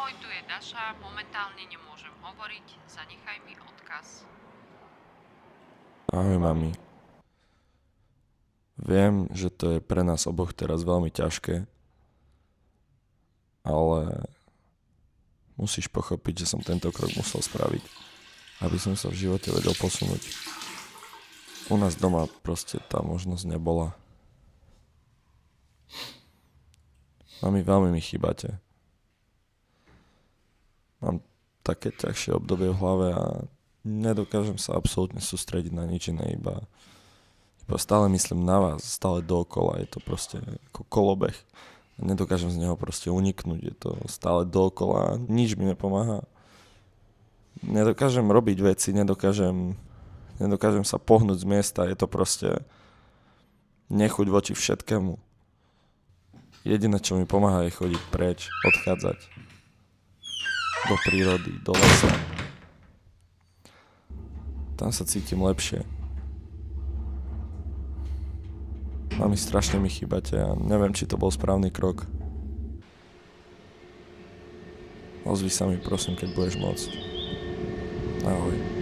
Ahoj, tu je Daša, momentálne nemôžem hovoriť, zanechaj mi odkaz. Ahoj, mami. Viem, že to je pre nás oboch teraz veľmi ťažké, ale musíš pochopiť, že som tento krok musel spraviť, aby som sa v živote vedel posunúť. U nás doma proste tá možnosť nebola. Mami, veľmi mi chýbate. Mám také ťažšie obdobie v hlave a nedokážem sa absolútne sústrediť na nič iné, iba stále myslím na vás, stále dookola, je to proste ako kolobeh. Nedokážem z neho proste uniknúť, je to stále dookola, nič mi nepomáha. Nedokážem robiť veci, nedokážem sa pohnúť z miesta, je to proste nechuť voči všetkému. Jediné, čo mi pomáha, je chodiť preč, odchádzať do prírody, do lesa. Tam sa cítim lepšie. Mami, strašne mi chýbate a neviem, či to bol správny krok. Ozvi sa mi, prosím, keď budeš môcť. Ahoj.